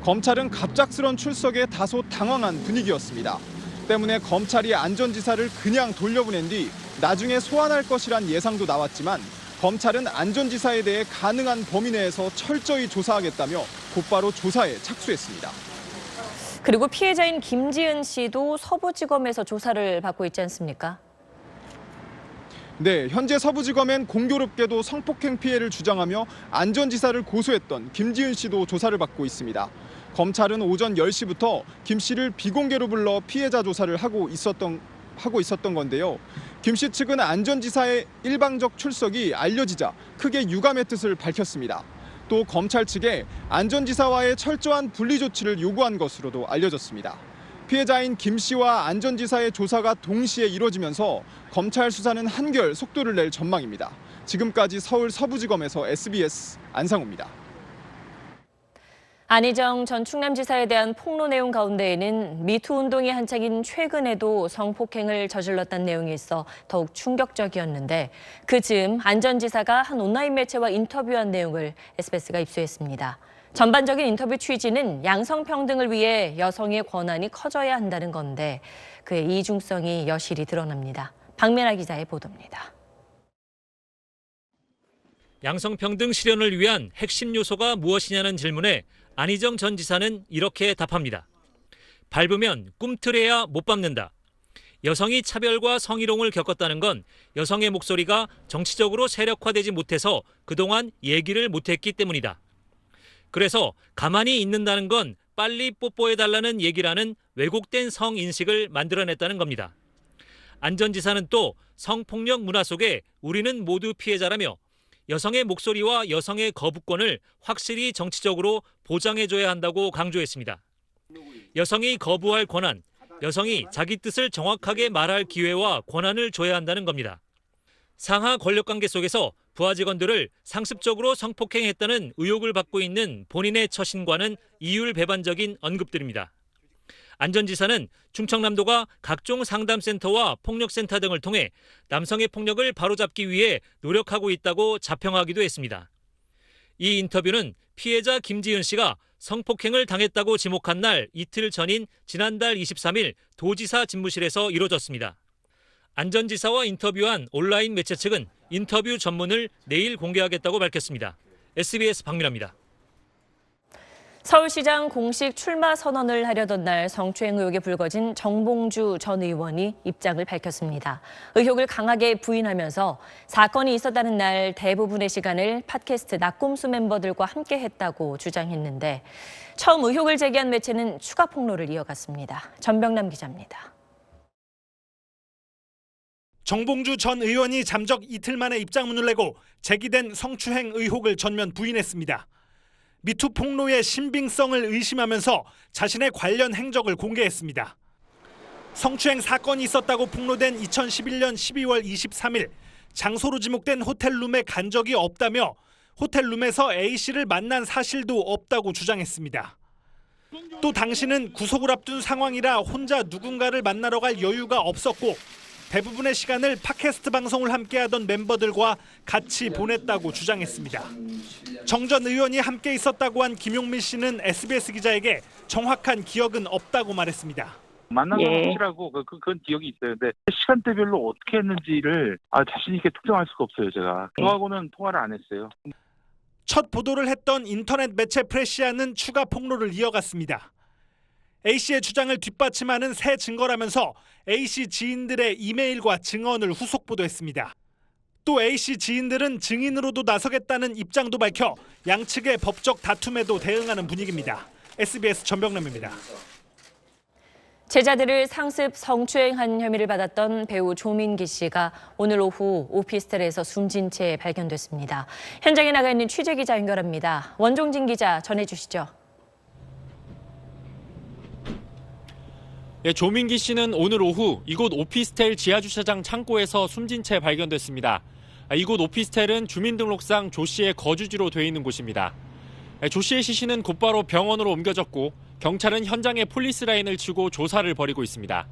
검찰은 갑작스런 출석에 다소 당황한 분위기였습니다. 때문에 검찰이 안 전 지사를 그냥 돌려보낸 뒤 나중에 소환할 것이란 예상도 나왔지만 검찰은 안 전 지사에 대해 가능한 범위 내에서 철저히 조사하겠다며 곧바로 조사에 착수했습니다. 그리고 피해자인 김지은 씨도 서부지검에서 조사를 받고 있지 않습니까? 네, 현재 서부지검엔 공교롭게도 성폭행 피해를 주장하며 안 전 지사를 고소했던 김지은 씨도 조사를 받고 있습니다. 검찰은 오전 10시부터 김 씨를 비공개로 불러 피해자 조사를 하고 있었던 건데요. 김 씨 측은 안 전 지사의 일방적 출석이 알려지자 크게 유감의 뜻을 밝혔습니다. 또 검찰 측에 안 전 지사와의 철저한 분리 조치를 요구한 것으로도 알려졌습니다. 피해자인 김 씨와 안 전 지사의 조사가 동시에 이루어지면서 검찰 수사는 한결 속도를 낼 전망입니다. 지금까지 서울 서부지검에서 SBS 안상우입니다. 안희정 전 충남지사에 대한 폭로 내용 가운데에는 미투 운동이 한창인 최근에도 성폭행을 저질렀다는 내용이 있어 더욱 충격적이었는데 그 즈음 안 전 지사가 한 온라인 매체와 인터뷰한 내용을 SBS가 입수했습니다. 전반적인 인터뷰 취지는 양성평등을 위해 여성의 권한이 커져야 한다는 건데 그의 이중성이 여실히 드러납니다. 박민아 기자의 보도입니다. 양성평등 실현을 위한 핵심 요소가 무엇이냐는 질문에 안희정 전 지사는 이렇게 답합니다. 밟으면 꿈틀해야 못 밟는다. 여성이 차별과 성희롱을 겪었다는 건 여성의 목소리가 정치적으로 세력화되지 못해서 그동안 얘기를 못했기 때문이다. 그래서 가만히 있는다는 건 빨리 뽀뽀해달라는 얘기라는 왜곡된 성인식을 만들어냈다는 겁니다. 안 전 지사는 또 성폭력 문화 속에 우리는 모두 피해자라며 여성의 목소리와 여성의 거부권을 확실히 정치적으로 보장해줘야 한다고 강조했습니다. 여성이 거부할 권한, 여성이 자기 뜻을 정확하게 말할 기회와 권한을 줘야 한다는 겁니다. 상하 권력관계 속에서 부하 직원들을 상습적으로 성폭행했다는 의혹을 받고 있는 본인의 처신과는 이율배반적인 언급들입니다. 안 전 지사는 충청남도가 각종 상담센터와 폭력센터 등을 통해 남성의 폭력을 바로잡기 위해 노력하고 있다고 자평하기도 했습니다. 이 인터뷰는 피해자 김지은 씨가 성폭행을 당했다고 지목한 날 이틀 전인 지난달 23일 도지사 집무실에서 이루어졌습니다. 안 전 지사와 인터뷰한 온라인 매체 측은 인터뷰 전문을 내일 공개하겠다고 밝혔습니다. SBS 박민아입니다. 서울시장 공식 출마 선언을 하려던 날 성추행 의혹에 불거진 정봉주 전 의원이 입장을 밝혔습니다. 의혹을 강하게 부인하면서 사건이 있었다는 날 대부분의 시간을 팟캐스트 낙곰수 멤버들과 함께 했다고 주장했는데 처음 의혹을 제기한 매체는 추가 폭로를 이어갔습니다. 전병남 기자입니다. 정봉주 전 의원이 잠적 이틀 만에 입장문을 내고 제기된 성추행 의혹을 전면 부인했습니다. 미투 폭로의 신빙성을 의심하면서 자신의 관련 행적을 공개했습니다. 성추행 사건이 있었다고 폭로된 2011년 12월 23일 장소로 지목된 호텔룸에 간 적이 없다며 호텔룸에서 A씨를 만난 사실도 없다고 주장했습니다. 또 당시는 구속을 앞둔 상황이라 혼자 누군가를 만나러 갈 여유가 없었고 대부분의 시간을 팟캐스트 방송을 함께하던 멤버들과 같이 보냈다고 주장했습니다. 정 전 의원이 함께 있었다고 한 김용민 씨는 SBS 기자에게 정확한 기억은 없다고 말했습니다. 만난 건 확실하고 그건 기억이 있어요. 근데 시간대별로 어떻게 했는지를 자신 있게 특정할 수가 없어요. 제가 저하고는 통화를 안 했어요. 첫 보도를 했던 인터넷 매체 프레시아는 추가 폭로를 이어갔습니다. A씨의 주장을 뒷받침하는 새 증거라면서 A씨 지인들의 이메일과 증언을 후속 보도했습니다. 또 A씨 지인들은 증인으로도 나서겠다는 입장도 밝혀 양측의 법적 다툼에도 대응하는 분위기입니다. SBS 전병남입니다. 제자들을 상습 성추행한 혐의를 받았던 배우 조민기 씨가 오늘 오후 오피스텔에서 숨진 채 발견됐습니다. 현장에 나가 있는 취재기자 연결합니다. 원종진 기자 전해주시죠. 조민기 씨는 오늘 오후 이곳 오피스텔 지하주차장 창고에서 숨진 채 발견됐습니다. 이곳 오피스텔은 주민등록상 조 씨의 거주지로 돼 있는 곳입니다. 조 씨의 시신은 곧바로 병원으로 옮겨졌고 경찰은 현장에 폴리스 라인을 치고 조사를 벌이고 있습니다.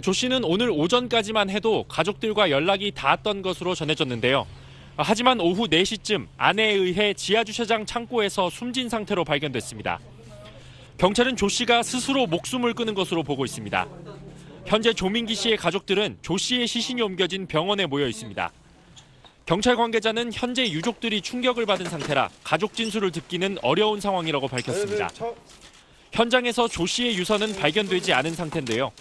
조 씨는 오늘 오전까지만 해도 가족들과 연락이 닿았던 것으로 전해졌는데요. 하지만 오후 4시쯤 아내에 의해 지하주차장 창고에서 숨진 상태로 발견됐습니다. 경찰은 조 씨가 스스로 목숨을 끊은 것으로 보고 있습니다. 현재 조민기 씨의 가족들은 조 씨의 시신이 옮겨진 병원에 모여 있습니다. 경찰 관계자는 현재 유족들이 충격을 받은 상태라 가족 진술을 듣기는 어려운 상황이라고 밝혔습니다. 현장에서 조 씨의 유서는 발견되지 않은 상태인데요.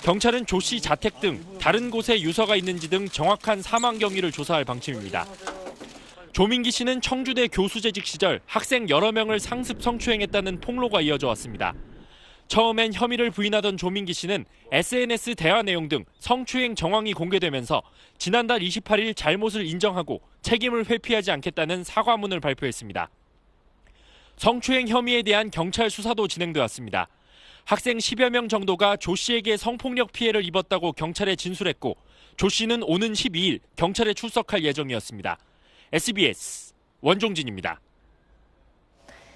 경찰은 조 씨 자택 등 다른 곳에 유서가 있는지 등 정확한 사망 경위를 조사할 방침입니다. 조민기 씨는 청주대 교수 재직 시절 학생 여러 명을 상습 성추행했다는 폭로가 이어져 왔습니다. 처음엔 혐의를 부인하던 조민기 씨는 SNS 대화 내용 등 성추행 정황이 공개되면서 지난달 28일 잘못을 인정하고 책임을 회피하지 않겠다는 사과문을 발표했습니다. 성추행 혐의에 대한 경찰 수사도 진행되었습니다. 학생 10여 명 정도가 조 씨에게 성폭력 피해를 입었다고 경찰에 진술했고 조 씨는 오는 12일 경찰에 출석할 예정이었습니다. SBS 원종진입니다.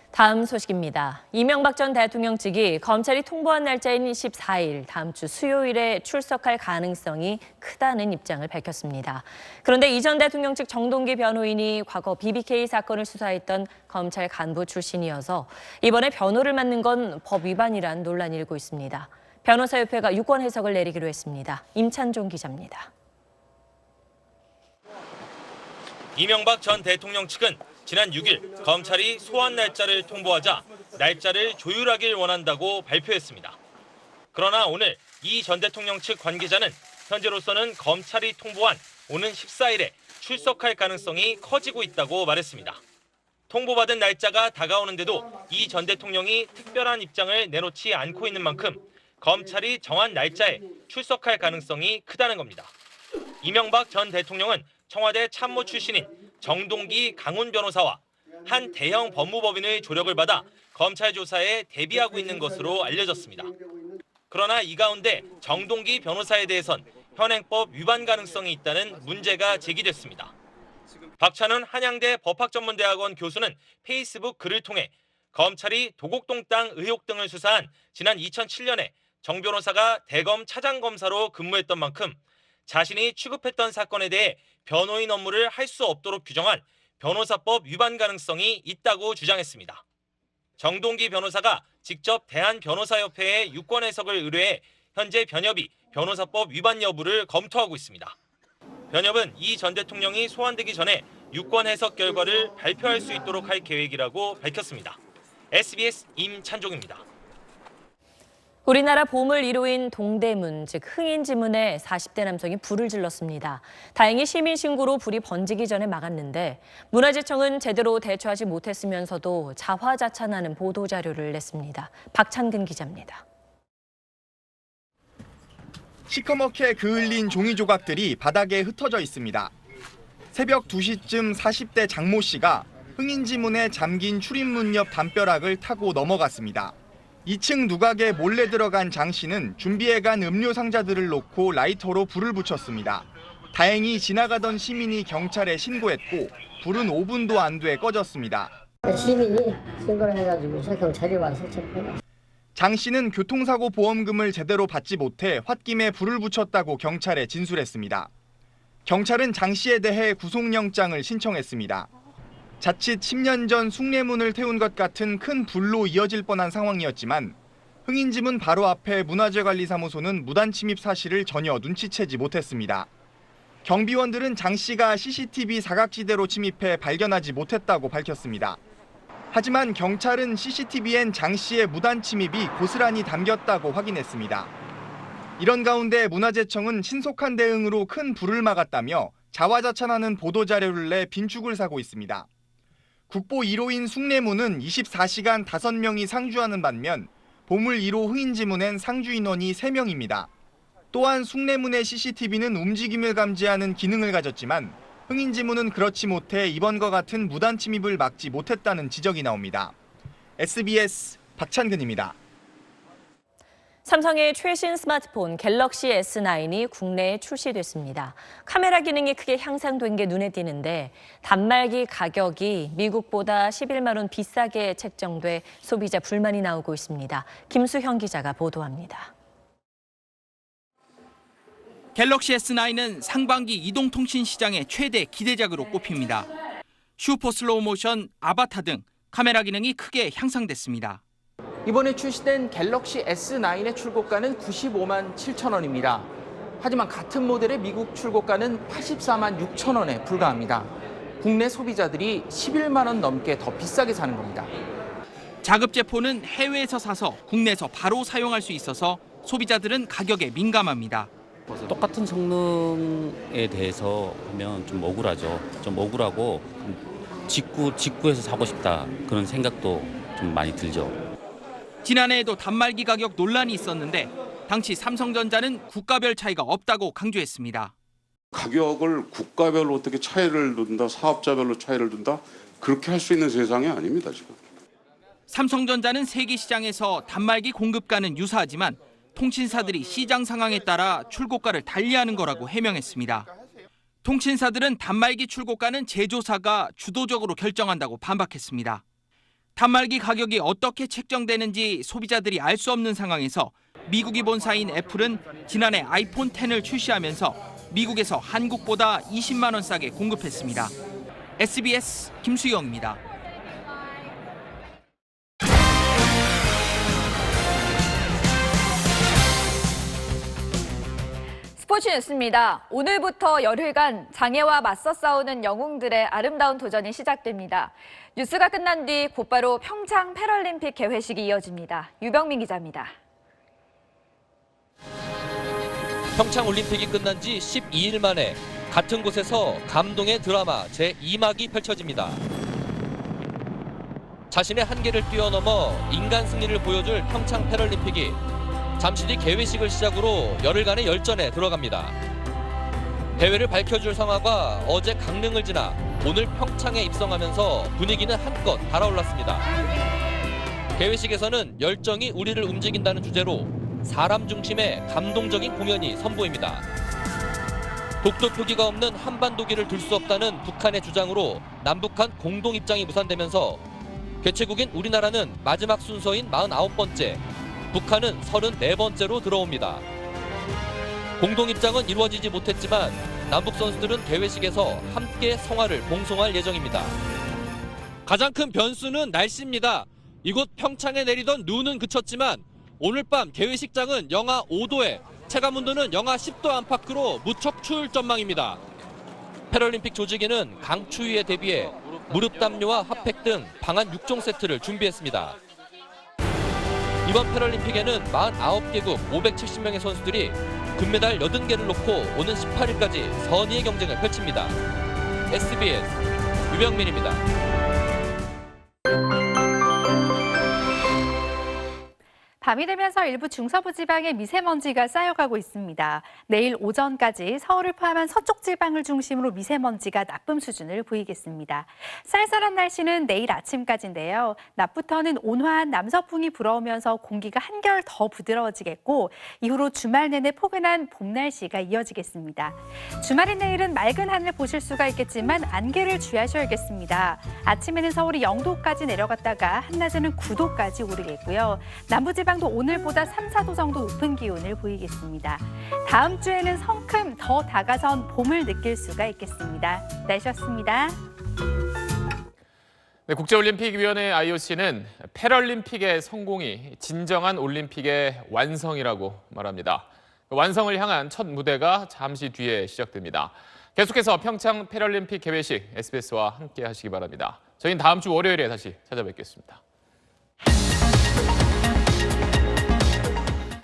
다음 소식입니다. 이명박 전 대통령 측이 검찰이 통보한 날짜인 14일 다음 주 수요일에 출석할 가능성이 크다는 입장을 밝혔습니다. 그런데 이 전 대통령 측 정동기 변호인이 과거 BBK 사건을 수사했던 검찰 간부 출신이어서 이번에 변호를 맡는 건 법 위반이란 논란이 일고 있습니다. 변호사협회가 유권 해석을 내리기로 했습니다. 임찬종 기자입니다. 이명박 전 대통령 측은 지난 6일 검찰이 소환 날짜를 통보하자 날짜를 조율하길 원한다고 발표했습니다. 그러나 오늘 이 전 대통령 측 관계자는 현재로서는 검찰이 통보한 오는 14일에 출석할 가능성이 커지고 있다고 말했습니다. 통보받은 날짜가 다가오는데도 이 전 대통령이 특별한 입장을 내놓지 않고 있는 만큼 검찰이 정한 날짜에 출석할 가능성이 크다는 겁니다. 이명박 전 대통령은 청와대 참모 출신인 정동기 강훈 변호사와 한 대형 법무법인의 조력을 받아 검찰 조사에 대비하고 있는 것으로 알려졌습니다. 그러나 이 가운데 정동기 변호사에 대해선 현행법 위반 가능성이 있다는 문제가 제기됐습니다. 박찬훈 한양대 법학전문대학원 교수는 페이스북 글을 통해 검찰이 도곡동 땅 의혹 등을 수사한 지난 2007년에 정 변호사가 대검 차장검사로 근무했던 만큼 자신이 취급했던 사건에 대해 변호인 업무를 할 수 없도록 규정한 변호사법 위반 가능성이 있다고 주장했습니다. 정동기 변호사가 직접 대한변호사협회에 유권 해석을 의뢰해 현재 변협이 변호사법 위반 여부를 검토하고 있습니다. 변협은 이 전 대통령이 소환되기 전에 유권 해석 결과를 발표할 수 있도록 할 계획이라고 밝혔습니다. SBS 임찬종입니다. 우리나라 보물 1호인 동대문, 즉 흥인지문에 40대 남성이 불을 질렀습니다. 다행히 시민 신고로 불이 번지기 전에 막았는데 문화재청은 제대로 대처하지 못했으면서도 자화자찬하는 보도자료를 냈습니다. 박찬근 기자입니다. 시커멓게 그을린 종이 조각들이 바닥에 흩어져 있습니다. 새벽 2시쯤 40대 장모 씨가 흥인지문에 잠긴 출입문 옆 담벼락을 타고 넘어갔습니다. 2층 누각에 몰래 들어간 장 씨는 준비해간 음료 상자들을 놓고 라이터로 불을 붙였습니다. 다행히 지나가던 시민이 경찰에 신고했고 불은 5분도 안 돼 꺼졌습니다. 시민이 신고를 해가지고 경찰이 와서 체포했어요. 장 씨는 교통사고 보험금을 제대로 받지 못해 홧김에 불을 붙였다고 경찰에 진술했습니다. 경찰은 장 씨에 대해 구속영장을 신청했습니다. 자칫 10년 전 숭례문을 태운 것 같은 큰 불로 이어질 뻔한 상황이었지만 흥인지문 바로 앞에 문화재관리사무소는 무단 침입 사실을 전혀 눈치채지 못했습니다. 경비원들은 장 씨가 CCTV 사각지대로 침입해 발견하지 못했다고 밝혔습니다. 하지만 경찰은 CCTV엔 장 씨의 무단 침입이 고스란히 담겼다고 확인했습니다. 이런 가운데 문화재청은 신속한 대응으로 큰 불을 막았다며 자화자찬하는 보도자료를 내 빈축을 사고 있습니다. 국보 1호인 숭례문은 24시간 5명이 상주하는 반면 보물 1호 흥인지문엔 상주 인원이 3명입니다. 또한 숭례문의 CCTV는 움직임을 감지하는 기능을 가졌지만 흥인지문은 그렇지 못해 이번과 같은 무단 침입을 막지 못했다는 지적이 나옵니다. SBS 박찬근입니다. 삼성의 최신 스마트폰 갤럭시 S9이 국내에 출시됐습니다. 카메라 기능이 크게 향상된 게 눈에 띄는데 단말기 가격이 미국보다 11만 원 비싸게 책정돼 소비자 불만이 나오고 있습니다. 김수형 기자가 보도합니다. 갤럭시 S9은 상반기 이동통신 시장의 최대 기대작으로 꼽힙니다. 슈퍼 슬로우 모션, 아바타 등 카메라 기능이 크게 향상됐습니다. 이번에 출시된 갤럭시 S9의 출고가는 95만 7천 원입니다. 하지만 같은 모델의 미국 출고가는 84만 6천 원에 불과합니다. 국내 소비자들이 11만 원 넘게 더 비싸게 사는 겁니다. 자급제폰은 해외에서 사서 국내에서 바로 사용할 수 있어서 소비자들은 가격에 민감합니다. 똑같은 성능에 대해서 하면 좀 억울하죠. 좀 억울하고 직구해서 사고 싶다 그런 생각도 좀 많이 들죠. 지난해에도 단말기 가격 논란이 있었는데 당시 삼성전자는 국가별 차이가 없다고 강조했습니다. 가격을 국가별로 어떻게 차이를 둔다, 사업자별로 차이를 둔다 그렇게 할 수 있는 세상이 아닙니다 지금. 삼성전자는 세계 시장에서 단말기 공급가는 유사하지만 통신사들이 시장 상황에 따라 출고가를 달리하는 거라고 해명했습니다. 통신사들은 단말기 출고가는 제조사가 주도적으로 결정한다고 반박했습니다. 단말기 가격이 어떻게 책정되는지 소비자들이 알 수 없는 상황에서 미국이 본사인 애플은 지난해 아이폰 X를 출시하면서 미국에서 한국보다 20만 원 싸게 공급했습니다. SBS 김수영입니다. 스포츠 뉴스입니다. 오늘부터 열흘간 장애와 맞서 싸우는 영웅들의 아름다운 도전이 시작됩니다. 뉴스가 끝난 뒤 곧바로 평창 패럴림픽 개회식이 이어집니다. 유병민 기자입니다. 평창 올림픽이 끝난 지 12일 만에 같은 곳에서 감동의 드라마 제2막이 펼쳐집니다. 자신의 한계를 뛰어넘어 인간 승리를 보여줄 평창 패럴림픽이 잠시 뒤 개회식을 시작으로 열흘간의 열전에 들어갑니다. 대회를 밝혀줄 성화가 어제 강릉을 지나 오늘 평창에 입성하면서 분위기는 한껏 달아올랐습니다. 개회식에서는 열정이 우리를 움직인다는 주제로 사람 중심의 감동적인 공연이 선보입니다. 독도 표기가 없는 한반도기를 둘 수 없다는 북한의 주장으로 남북한 공동 입장이 무산되면서 개최국인 우리나라는 마지막 순서인 49번째, 북한은 34번째로 들어옵니다. 공동 입장은 이루어지지 못했지만 남북 선수들은 개회식에서 함께 성화를 봉송할 예정입니다. 가장 큰 변수는 날씨입니다. 이곳 평창에 내리던 눈은 그쳤지만 오늘 밤 개회식장은 영하 5도에 체감온도는 영하 10도 안팎으로 무척 추울 전망입니다. 패럴림픽 조직위는 강추위에 대비해 무릎 담요와 핫팩 등 방한 6종 세트를 준비했습니다. 이번 패럴림픽에는 49개국 570명의 선수들이 금메달 80개를 놓고 오는 18일까지 선의의 경쟁을 펼칩니다. SBS 유병민입니다. 밤이 되면서 일부 중서부 지방에 미세먼지가 쌓여가고 있습니다. 내일 오전까지 서울을 포함한 서쪽 지방을 중심으로 미세먼지가 나쁨 수준을 보이겠습니다. 쌀쌀한 날씨는 내일 아침까지인데요. 낮부터는 온화한 남서풍이 불어오면서 공기가 한결 더 부드러워지겠고 이후로 주말 내내 포근한 봄 날씨가 이어지겠습니다. 주말인 내일은 맑은 하늘 보실 수가 있겠지만 안개를 주의하셔야겠습니다. 아침에는 서울이 0도까지 내려갔다가 한낮에는 9도까지 오르겠고요. 남부지방 영상도 오늘보다 3, 4도 정도 높은 기온을 보이겠습니다. 다음 주에는 성큼 더 다가선 봄을 느낄 수가 있겠습니다. 날씨였습니다. 네, 국제올림픽위원회 IOC는 패럴림픽의 성공이 진정한 올림픽의 완성이라고 말합니다. 완성을 향한 첫 무대가 잠시 뒤에 시작됩니다. 계속해서 평창 패럴림픽 개회식 SBS와 함께 하시기 바랍니다. 저희는 다음 주 월요일에 다시 찾아뵙겠습니다.